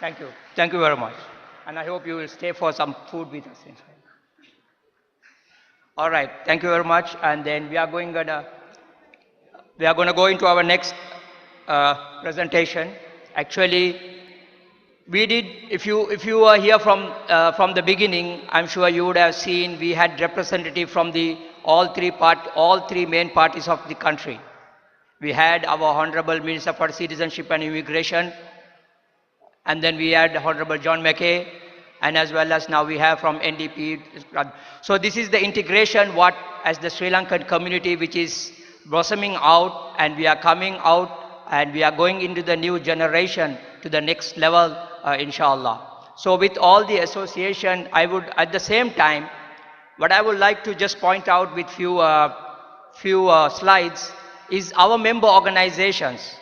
Thank you. Thank you very much. And I hope you will stay for some food with us. All right. Thank you very much. And then we are going to go into our next presentation. Actually, we did, if you were here from the beginning, I'm sure you would have seen we had representative from the all three main parties of the country. We had our Honorable Minister for Citizenship and Immigration, and then we had Honorable John McKay, and as well as now we have from NDP. So this is the integration what as the Sri Lankan community which is blossoming out, and we are coming out and we are going into the new generation to the next level, inshallah. So with all the association, I would at the same time, what I would like to just point out with few slides is our member organizations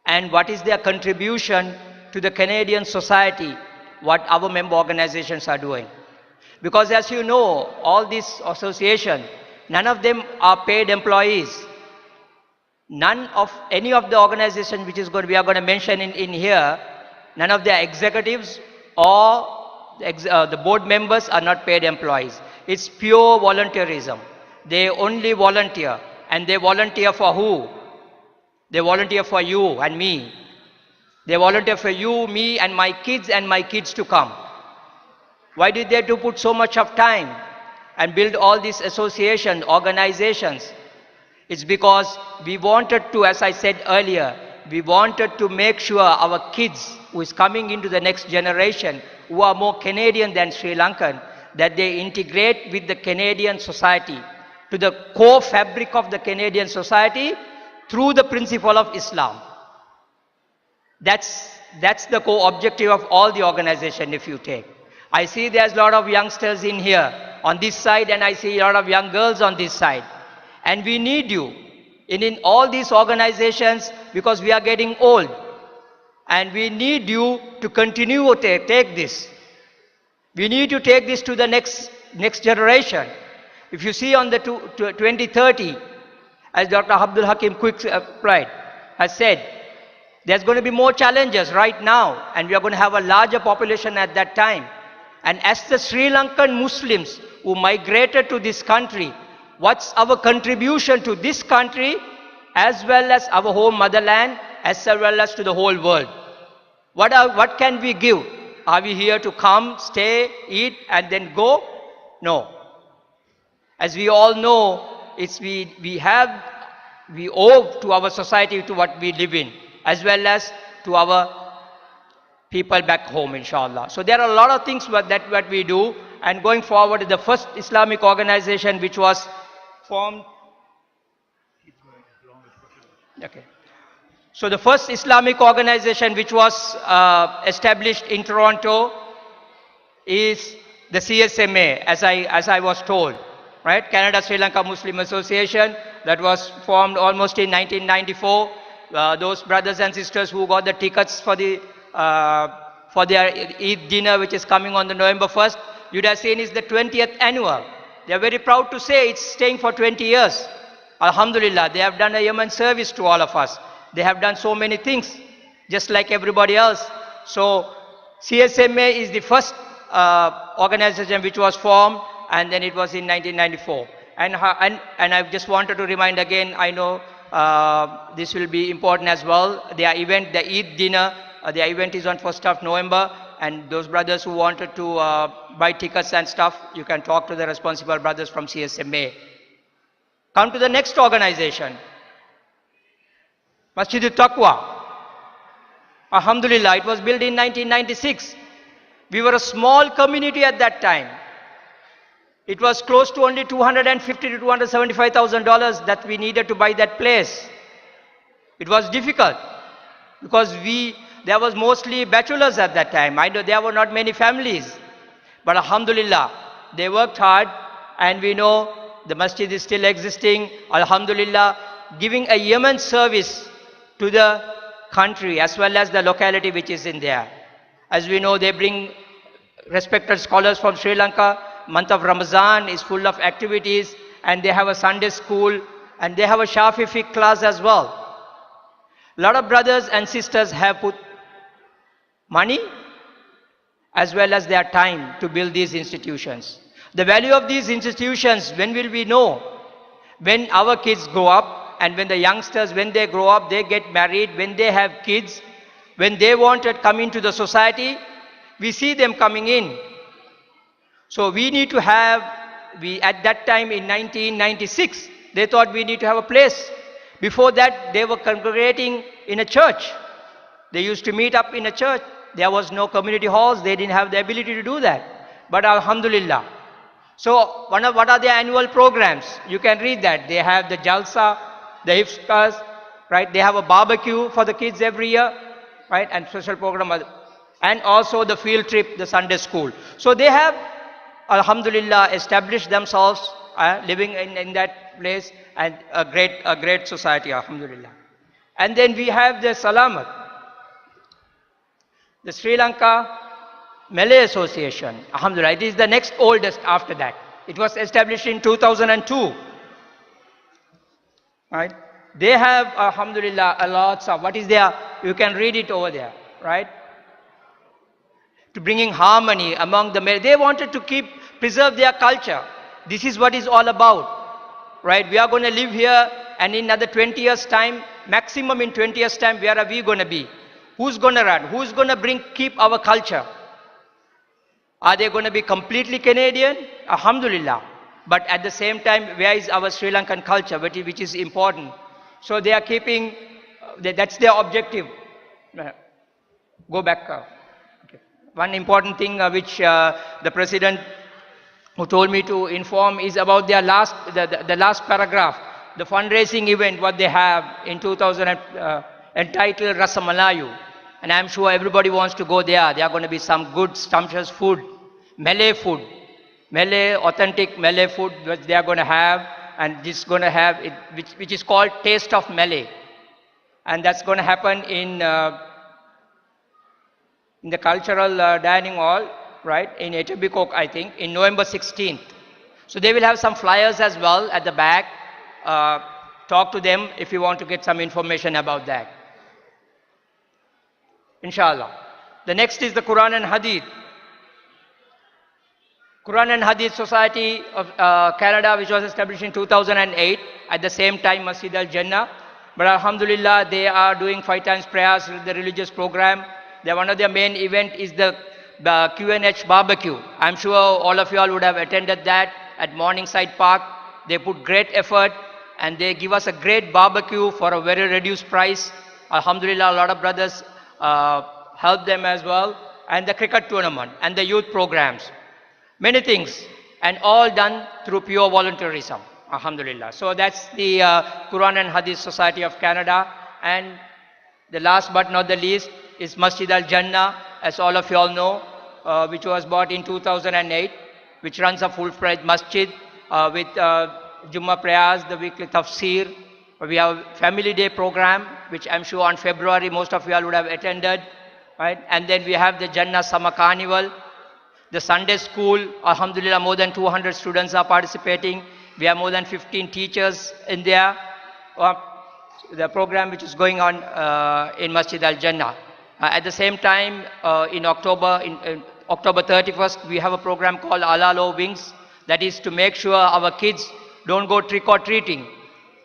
and what is their contribution to the Canadian society, what our member organizations are doing. Because as you know, all these associations, none of them are paid employees. None of any of the organizations which is going to, we are going to mention in here, none of their executives or the board members are not paid employees. It's pure volunteerism. They only volunteer. And they volunteer for who? They volunteer for you and me. They volunteer for you, me and my kids to come. Why did they have to put so much of time and build all these associations, organizations? It's because we wanted to, as I said earlier, we wanted to make sure our kids who is coming into the next generation, who are more Canadian than Sri Lankan, that they integrate with the Canadian society, to the core fabric of the Canadian society through the principle of Islam. That's the core objective of all the organization if you take. I see there's a lot of youngsters in here on this side, and I see a lot of young girls on this side. And we need you in all these organizations because we are getting old. And we need you to continue to take this. We need to take this to the next generation. If you see on the 2030, as Dr. Abdul Hakim Quick has said, there's going to be more challenges right now, and we are going to have a larger population at that time. And as the Sri Lankan Muslims who migrated to this country, what's our contribution to this country as well as our home motherland, as well as to the whole world? What can we give? Are we here to come, stay, eat, and then go? No. As we all know, we owe to our society to what we live in, as well as to our people back home, inshallah. So there are a lot of things what we do, and going forward, the first Islamic organization which was formed. Okay. So the first Islamic organization which was established in Toronto is the CSMA, as I was told, right? Canada Sri Lanka Muslim Association, that was formed almost in 1994. Those brothers and sisters who got the tickets for their Eid dinner, which is coming on the November 1st, you'd have seen is the 20th annual. They are very proud to say it's staying for 20 years. Alhamdulillah, they have done a Yemen service to all of us. They have done so many things, just like everybody else. So CSMA is the first organization which was formed, and then it was in 1994. And I just wanted to remind again, I know this will be important as well. Their event, the Eid dinner, their event is on 1st of November. And those brothers who wanted to buy tickets and stuff, you can talk to the responsible brothers from CSMA. Come to the next organization, Masjid al-Taqwa. Alhamdulillah, it was built in 1996. We were a small community at that time. It was close to only $250,000 to $275,000 that we needed to buy that place. It was difficult because there was mostly bachelors at that time. I know there were not many families. But alhamdulillah, they worked hard, and we know the masjid is still existing. Alhamdulillah, giving a Yemen service to the country as well as the locality which is in there. As we know, they bring respected scholars from Sri Lanka. Month of Ramadan is full of activities, and they have a Sunday school, and they have a Shafi fiqh class as well. A lot of brothers and sisters have put money as well as their time to build these institutions. The value of these institutions, when will we know? When our kids grow up, and when the youngsters, when they grow up, they get married, when they have kids, when they want to come into the society, we see them coming in. So we need to have, at that time in 1996, they thought we need to have a place. Before that, they were congregating in a church. They used to meet up in a church. There was no community halls. They didn't have the ability to do that. But alhamdulillah. So what are their annual programs? You can read that. They have the jalsa, the iftas, right? They have a barbecue for the kids every year, right? And special program. And also the field trip, the Sunday school. So they have, alhamdulillah, established themselves living in that place, and a great society, alhamdulillah. And then we have the Salamat, the Sri Lanka Malay Association, alhamdulillah. It is the next oldest after that. It was established in 2002. Right? They have, alhamdulillah, a lot of, what is there? You can read it over there, right? To bringing harmony among the Malay. They wanted to preserve their culture. This is what it's all about, right? We are going to live here, and in another 20 years' time, maximum in 20 years' time, where are we going to be? Who's going to run? Who's going to keep our culture? Are they going to be completely Canadian? Alhamdulillah. But at the same time, where is our Sri Lankan culture, which is important? So they are keeping, that's their objective. Go back. Okay. One important thing which the president who told me to inform is about their the last paragraph, the fundraising event what they have in 2000 entitled Rasamalayu. And I'm sure everybody wants to go there. There are going to be some good, sumptuous food, Malay food, authentic Malay food which they are going to have, and this is going to have it, which is called Taste of Malay, and that's going to happen in the cultural dining hall, right, in Etobicoke, I think, in November 16th. So they will have some flyers as well at the back. Talk to them if you want to get some information about that. Inshallah. The next is the Quran and Hadith. Quran and Hadith Society of Canada, which was established in 2008, at the same time Masjid al-Jannah. But alhamdulillah, they are doing 5 times prayers, the religious program. One of their main event is the QNH barbecue. I'm sure all of you all would have attended that at Morningside Park. They put great effort, and they give us a great barbecue for a very reduced price. Alhamdulillah, a lot of brothers help them as well. And the cricket tournament and the youth programs. Many things, and all done through pure volunteerism. Alhamdulillah. So that's the Quran and Hadith Society of Canada. And the last but not the least is Masjid al-Jannah, as all of you all know, which was bought in 2008, which runs a full-fledged masjid with Jummah prayers, the weekly tafsir. We have family day program, which I'm sure on February most of you all would have attended, right? And then we have the Jannah Summer Carnival, the Sunday school. Alhamdulillah, more than 200 students are participating. We have more than 15 teachers in there. The program which is going on in Masjid al-Jannah. At the same time, in October 31st, we have a program called Alalo Wings. That is to make sure our kids don't go trick-or-treating.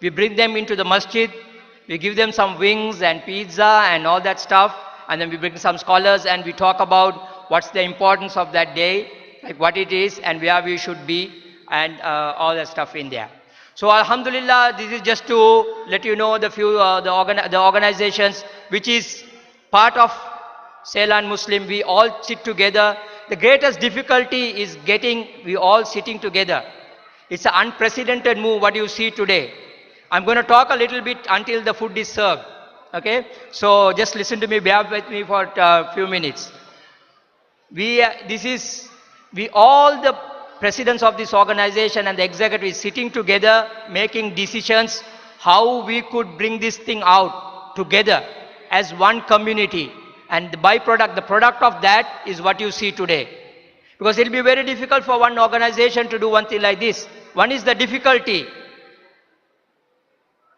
We bring them into the masjid, we give them some wings and pizza and all that stuff, and then we bring some scholars and we talk about what's the importance of that day, like what it is and where we should be, and all that stuff in there. So alhamdulillah, this is just to let you know the few the organizations which is part of Ceylan Muslim. We all sit together. The greatest difficulty is we all sitting together. It's an unprecedented move what you see today. I'm going to talk a little bit until the food is served. Okay? So just listen to me, bear with me for a few minutes. All the presidents of this organization and the executive is sitting together, making decisions how we could bring this thing out together as one community. And the byproduct, the product of that is what you see today. Because it will be very difficult for one organization to do one thing like this. One is the difficulty.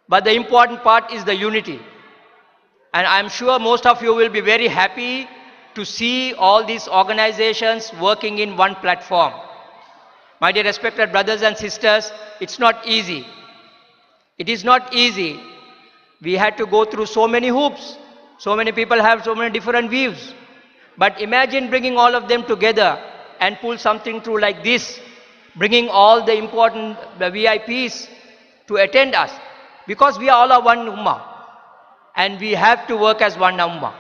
But the important part is the unity. And I'm sure most of you will be very happy to see all these organizations working in one platform. My dear respected brothers and sisters, it's not easy. It is not easy. We had to go through so many hoops. So many people have so many different views. But imagine bringing all of them together and pull something through like this, bringing all the important VIPs to attend us. Because we are all a one ummah. And we have to work as one ummah.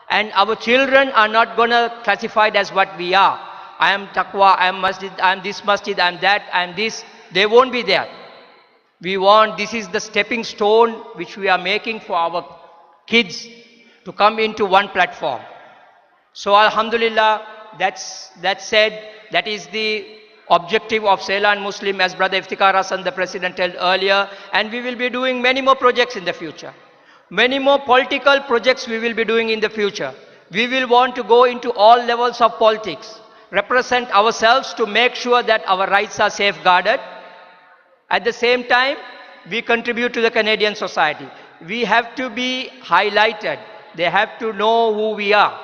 And our children are not going to classified as what we are. I am taqwa, I am masjid, I am this masjid, I am that, I am this. They won't be there. We want, this is the stepping stone which we are making for our kids to come into one platform. So Alhamdulillah, that said, that is the objective of Ceylan Muslim, as Brother Iftikhar Hasan, the President, told earlier. And we will be doing many more projects in the future. Many more political projects we will be doing in the future. We will want to go into all levels of politics, represent ourselves to make sure that our rights are safeguarded. At the same time, we contribute to the Canadian society. We have to be highlighted. They have to know who we are.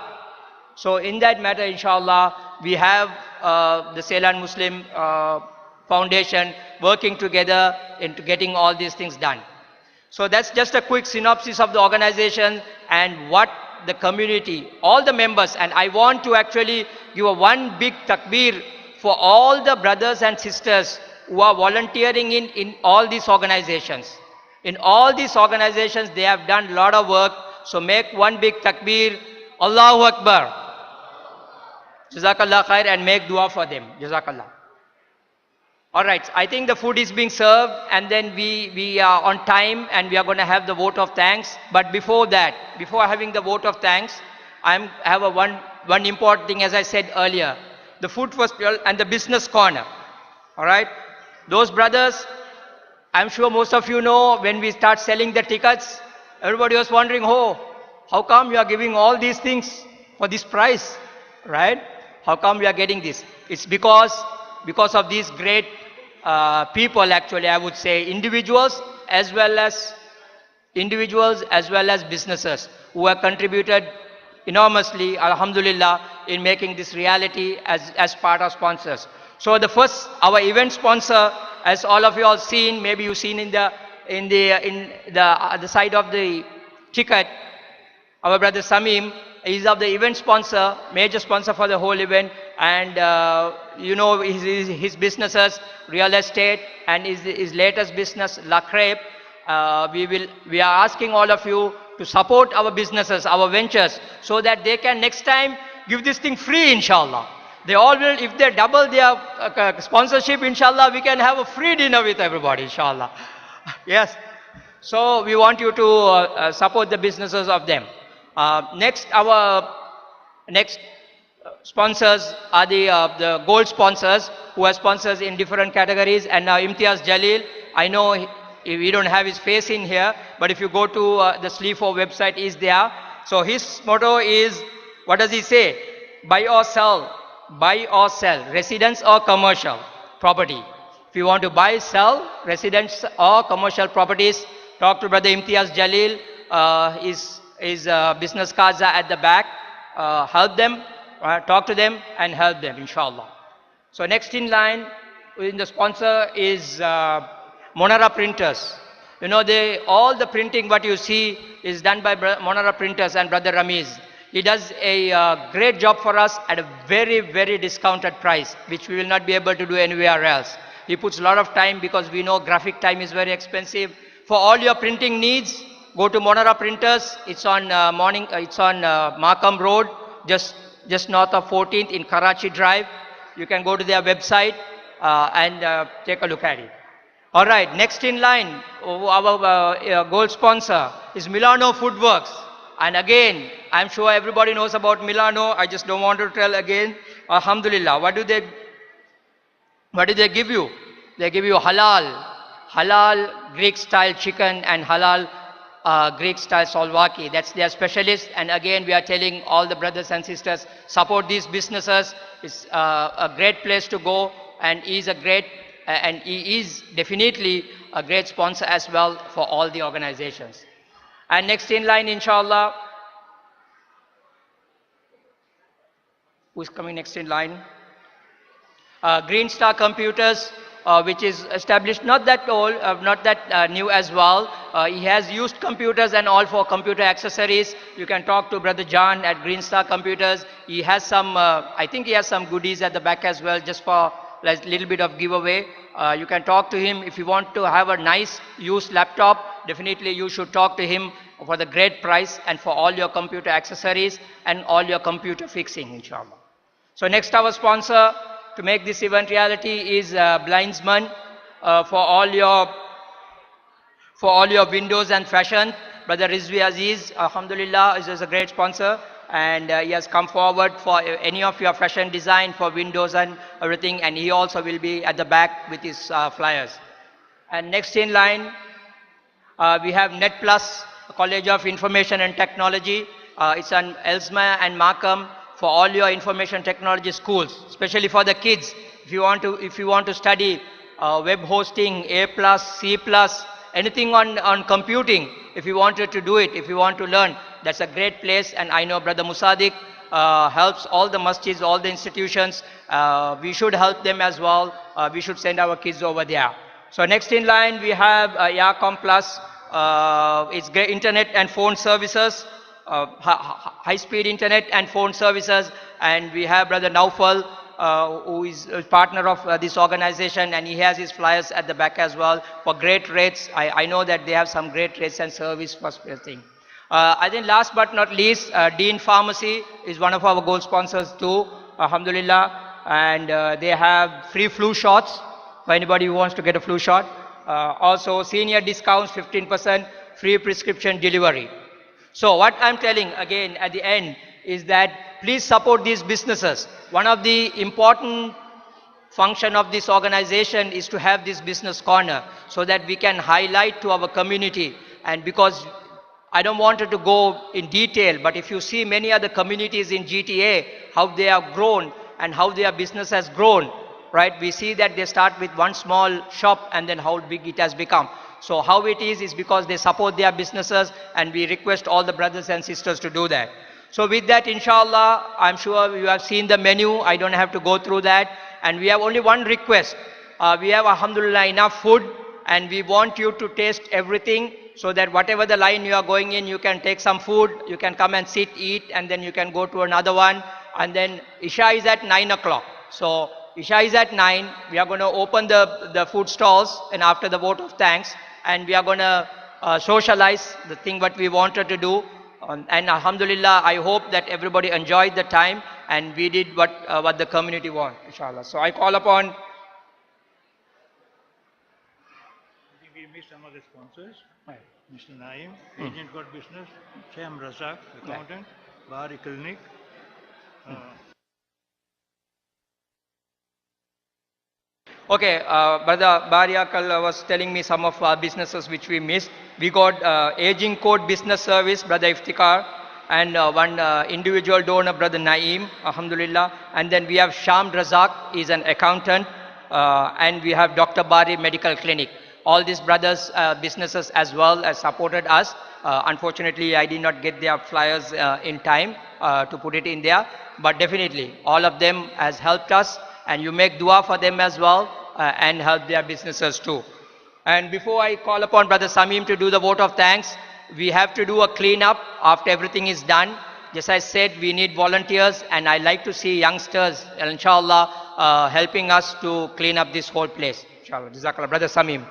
So in that matter, inshallah, we have the Ceylan Muslim Foundation working together into getting all these things done. So that's just a quick synopsis of the organization and what the community, all the members, and I want to actually give a one big takbir for all the brothers and sisters who are volunteering in all these organizations. In all these organizations, they have done a lot of work. So make one big takbir, Allahu Akbar. Jazakallah khair, and make dua for them. Jazakallah. All right, I think the food is being served, and then we are on time, and we are going to have the vote of thanks. But before that, before having the vote of thanks, I have one important thing, as I said earlier, the food festival and the business corner. All right, those brothers, I'm sure most of you know, when we start selling the tickets, everybody was wondering, oh, how come you are giving all these things for this price, right? How come we are getting this? It's because of these great people, actually, I would say, individuals as well as businesses who have contributed enormously, alhamdulillah, in making this reality as part of sponsors. So the first, our event sponsor, as all of you all seen, maybe you've seen in the other side of the ticket, our brother Samim is of the event sponsor, major sponsor for the whole event, and you know his businesses, real estate, and his latest business, La Crepe. We are asking all of you to support our businesses, our ventures, so that they can next time give this thing free, inshallah. They all will, if they double their sponsorship, inshallah, we can have a free dinner with everybody, inshallah. Yes. So we want you to support the businesses of them. Next, our next sponsors are the gold sponsors who are sponsors in different categories. And now Imtiaz Jalil, I know we don't have his face in here, but if you go to the Sleafo website, is there. So his motto is, what does he say? Buy or sell, residence or commercial property. If you want to buy, sell, residence or commercial properties, talk to Brother Imtiaz Jalil. His business cards are at the back. Help them, talk to them and help them, inshallah. So next in line, in the sponsor is Monara Printers. You know, all the printing what you see is done by Monara Printers and Brother Ramiz. He does a great job for us at a very, very discounted price, which we will not be able to do anywhere else. He puts a lot of time because we know graphic time is very expensive. For all your printing needs, go to Monara Printers. It's on Markham Road, just north of 14th in Karachi Drive. You can go to their website and take a look at it. All right, next in line, our gold sponsor is Milano Foodworks. And again, I'm sure everybody knows about Milano. I just don't want to tell again. Alhamdulillah, what do they give you? They give you halal Greek style chicken and halal Greek style souvlaki. That's their specialist. And again, we are telling all the brothers and sisters, support these businesses. It's a great place to go, and he is definitely a great sponsor as well for all the organizations. And next in line, inshallah, Who's coming next in line? Green Star Computers, which is established not that old, not that new as well. He has used computers and all for computer accessories. You can talk to Brother John at Green Star Computers. He has some, I think he has some goodies at the back as well, just for like little bit of giveaway. You can talk to him if you want to have a nice used laptop. Definitely you should talk to him for the great price and for all your computer accessories and all your computer fixing, inshallah. So next, our sponsor to make this event reality is Blindsman, for all your windows and fashion. Brother Rizvi Aziz, alhamdulillah, is a great sponsor, and he has come forward for any of your fashion design for windows and everything, and he also will be at the back with his flyers. And next in line, we have NetPlus, College of Information and Technology. It's an Elsma and Markham, for all your information technology schools, especially for the kids. If you want to study web hosting, A+, C+, anything on computing, if you wanted to do it, if you want to learn, that's a great place. And I know Brother Musadik helps all the masjids, all the institutions. We should help them as well. We should send our kids over there. So next in line, we have Yacom Plus. It's great internet and phone services. High-speed internet and phone services, and we have Brother Naufal, who is a partner of this organization, and he has his flyers at the back as well for great rates. I know that they have some great rates and service for thing. I think last but not least, Dean Pharmacy is one of our gold sponsors too, alhamdulillah, and they have free flu shots for anybody who wants to get a flu shot. Also senior discounts, 15%, free prescription delivery. So what I'm telling again at the end is that please support these businesses. One of the important function of this organization is to have this business corner so that we can highlight to our community. And because I don't want to go in detail, but if you see many other communities in GTA, how they have grown and how their business has grown, right? We see that they start with one small shop and then how big it has become. So how it is because they support their businesses, and we request all the brothers and sisters to do that. So with that, inshallah, I'm sure you have seen the menu. I don't have to go through that. And we have only one request. We have, alhamdulillah, enough food, and we want you to taste everything so that whatever the line you are going in, you can take some food, you can come and sit, eat, and then you can go to another one. And then Isha is at 9 o'clock. So Isha is at 9. We are going to open the food stalls, and after the vote of thanks, and we are going to socialize the thing what we wanted to do. And alhamdulillah, I hope that everybody enjoyed the time, and we did what the community want, inshallah. So I call upon. I think we missed some of the sponsors. Right. Mr. Naim, Agent Court Business, Sham Razak, Accountant, Bahari Clinic. Okay, Brother Bariakal was telling me some of our businesses which we missed. We got Aging Code Business Service, Brother Iftikhar, and one individual donor, Brother Naeem, alhamdulillah. And then we have Sham Razak, is an accountant, and we have Dr. Bari Medical Clinic. All these brothers' businesses as well as supported us. Unfortunately, I did not get their flyers in time to put it in there, but definitely all of them has helped us, and you make dua for them as well and help their businesses too. And before I call upon Brother Samim to do the vote of thanks, we have to do a cleanup after everything is done. Just as I said, we need volunteers, and I like to see youngsters, inshallah, helping us to clean up this whole place. Inshallah. Jazakallah. Brother Samim.